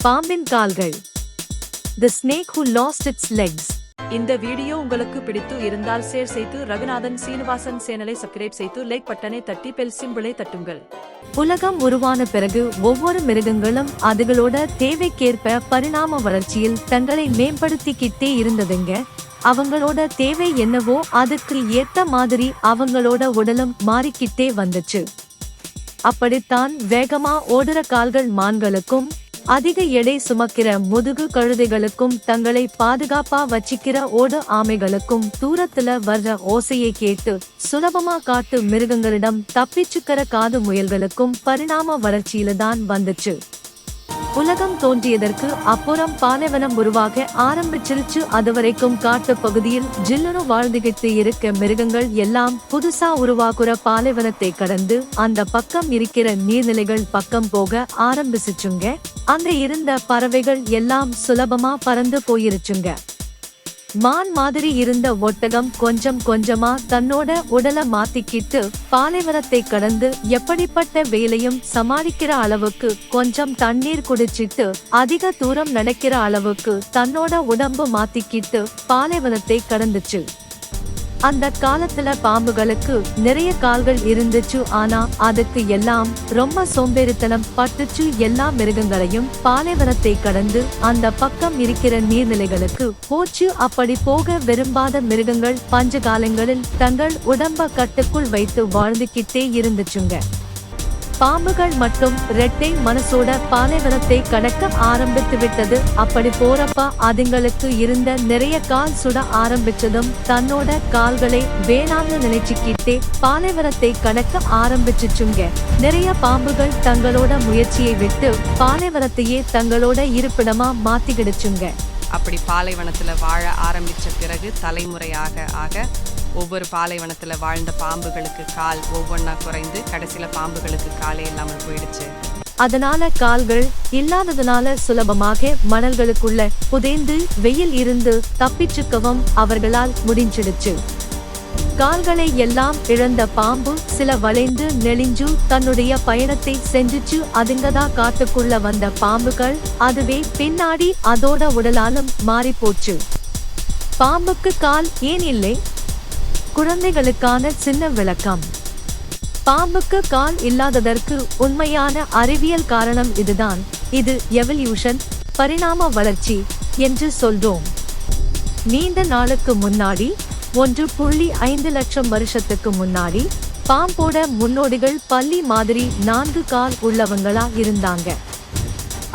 பாம்பின் கால்கள். The snake who lost its legs. இந்த வீடியோ உங்களுக்கு பிடித்து இருந்தால் ஷேர் செய்து ரகுநாதன் சீனிவாசன் சேனலை சப்ஸ்கிரைப் செய்து லைக் பட்டனை தட்டி பெல் சிம்பிளை தட்டுங்கள். உலகம் உருவான பிறகு ஒவ்வொரு மிருகங்களும் அதுகளோட தேவைக்கேற்ப பரிணாம வளர்ச்சியில் தங்களை மேம்படுத்திக்கிட்டே இருந்ததுங்க. அவங்களோட தேவை என்னவோ அதுக்கு ஏத்த மாதிரி அவங்களோட உடலும் மாறிக்கிட்டே வந்துச்சு. அப்படித்தான் வேகமா ஓடுற கால்கள் மான்களுக்கும், அதிக எடை சுமக்கிற முதுகு கழுதைகளுக்கும், தங்களை பாதுகாப்பா வச்சிக்கிற ஓடு ஆமைகளுக்கும், தூரத்துல வர்ற ஓசையை கேட்டு சுலபமா காட்டு மிருகங்களிடம் தப்பிச்சுக்கிற காது முயல்களுக்கும் பரிணாம வளர்ச்சியில தான் வந்துச்சு. உலகம் தோன்றியதற்கு அப்புறம் பாலைவனம் உருவாக ஆரம்பிச்சிருச்சு. அதுவரைக்கும் காட்டு பகுதியில் ஜில்லுனு வாழ்ந்துகிட்டு இருக்க மிருகங்கள் எல்லாம் புதுசா உருவாக்குற பாலைவனத்தை கடந்து அந்த பக்கம் இருக்கிற நீர்நிலைகள் பக்கம் போக ஆரம்பிச்சுச்சுங்க. அங்க இருந்த பறவைகள் எல்லாம் சுலபமா பறந்து போயிருச்சுங்க. மான் மாதிரி இருந்த ஒட்டகம் கொஞ்சம் கொஞ்சமா தன்னோட உடலை மாத்திக்கிட்டு பாலைவனத்தை கடந்து எப்படிப்பட்ட வேலையும் சமாளிக்கிற அளவுக்கு கொஞ்சம் தண்ணீர் குடிச்சிட்டு அதிக தூரம் நடக்கிற அளவுக்கு தன்னோட உடம்பு மாத்திக்கிட்டு பாலைவனத்தை கடந்துச்சு. அந்த காலத்துல பாம்புகளுக்கு நிறைய கால்கள் இருந்துச்சு. ஆனா அதுக்கு எல்லாம் ரொம்ப சோம்பேறித்தனம் பட்டுச்சு. எல்லா மிருகங்களையும் பாலைவனத்தை கடந்து அந்த பக்கம் இருக்கிற நீர்நிலைகளுக்கு போச்சு. அப்படி போக விரும்பாத மிருகங்கள் பஞ்ச காலங்களில் தங்கள் உடம்ப கட்டுக்குள் வைத்து வாழ்ந்துகிட்டே இருந்துச்சுங்க. பாம்புகள் மட்டும் ரெட்டை மனசோட பாலைவனத்தை கடக்க ஆரம்பித்து விட்டது. அப்படி போறப்ப அதுங்களுக்கு இருந்த நிறைய கால் சுட ஆரம்பிச்சதும் தன்னோட கால்களை வேணாம்னு நினைச்சுக்கிட்டே பாலைவனத்தை கடக்க ஆரம்பிச்சுச்சுங்க. நிறைய பாம்புகள் தங்களோட முயற்சியை விட்டு பாலைவனத்தையே தங்களோட இருப்பிடமா மாத்திக்கிடுச்சுங்க. அப்படி பாலைவனத்துல வாழ ஆரம்பிச்ச பிறகு தலைமுறையாக ஆக ஒவ்வொரு பாலைவனத்துல வாழ்ந்த பாம்புகளுக்கு கால் ஒவ்வொன்னா குறைந்து கடைசியில பாம்புகளுக்கு காலே இல்லாமல் போயிடுச்சு. அதனால கால்கள் இல்லாததுனால சுலபமாக மணல்களுக்குள்ள புதைந்து வெயில் இருந்து தப்பிச்சுக்கவும் அவர்களால் முடிஞ்சிடுச்சு. கால்களை எல்லாம் இழந்த பாம்பு சில வளைந்து நெளிஞ்சு தன்னுடைய பயணத்தை செஞ்சுச்சு. அதுங்கதா காட்டுக்குள்ள வந்த பாம்புகள் அதுவே பின்னாடி அதோட உடலாலும் மாறி போச்சு. பாம்புக்கு கால் ஏன் இல்லை? குழந்தைகளுக்கான சின்ன விளக்கம். பாம்புக்கு கால் இல்லாததற்கு உண்மையான அறிவியல் காரணம் இதுதான். இது எவல்யூஷன், பரிணாம வளர்ச்சி என்று சொல்றோம். நீண்ட நாளுக்கு முன்னாடி 1.5 லட்சம் வருஷத்துக்கு முன்னாடி பாம்போட முன்னோடிகள் பல்லி மாதிரி 4 கால் உள்ளவங்களா இருந்தாங்க.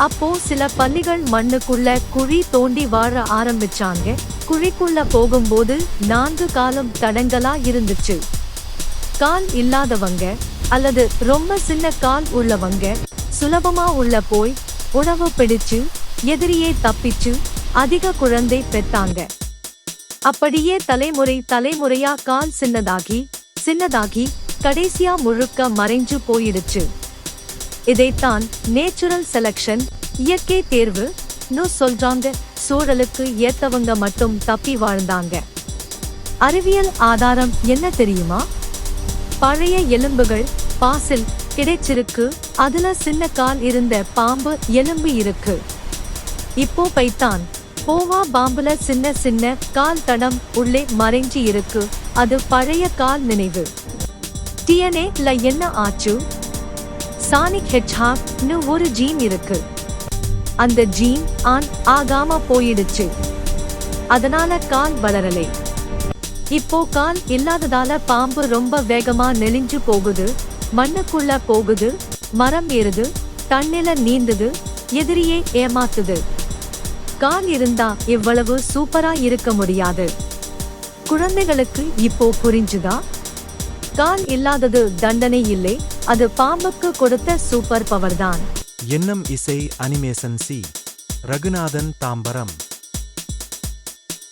அப்போ சில பல்லிகள் மண்ணுக்குள்ள குழி தோண்டி வாழ ஆரம்பிச்சாங்க. குழிக்குள்ள போகும்போது 4 காலும் தடங்கலா இருந்துச்சு. கால் இல்லாதவங்க அல்லது ரொம்ப சின்ன கால் உள்ளவங்க சுலபமா உள்ள போய் உணவு பிடிச்சு எதிரியே தப்பிச்சு அதிக குழந்தை பெற்றாங்க. அப்படியே தலைமுறையா கால் சின்னதாகி கடைசியா முழுக்க மறைஞ்சு போயிடுச்சு. இதைத்தான் நேச்சுரல் செலக்ஷன், இயற்கை தேர்வு சொல்றாங்க. சூழலுக்கு ஏத்தவங்க மட்டும் தப்பி வாழ்ந்தாங்க. அறிவியல் ஆதாரம் என்ன தெரியுமா? பழைய எலும்புகள் பாசில் கிடைச்சிருக்கு. அதுல சின்ன கால் இருந்த பாம்பு எலும்பு இருக்கு. இப்போ பைத்தான் போவா பாம்புல சின்ன கால் தடம் உள்ளே மறைஞ்சி இருக்கு. அது பழைய கால் நினைவு. டிஎன்ஏ என்ன ஆச்சு? சானிக் ஹெட்ஜ்ஹாக்னு ஒரு ஜீன் இருக்கு. அந்த ஜீன் ஆன் ஆகாம போயிடுச்சு. அதனால கால் வளரலை. இப்போ கால் இல்லாததால பாம்பு ரொம்ப வேகமா நெளிஞ்சு போகுது, மண்ணுக்குள்ள போகுது, மரம் ஏறுது, தண்ணில நீந்துது, எதிரியே ஏமாத்துது. கால் இருந்தா இவ்வளவு சூப்பரா இருக்க முடியாது. குழந்தைகளுக்கு இப்போ புரிஞ்சுதா? கால் இல்லாதது தண்டனை இல்லை, அது பாம்புக்கு கொடுத்த சூப்பர் பவர் தான். எண்ணம் இசை அனிமேஷன் சி. ரகுநாதன் தாம்பரம்.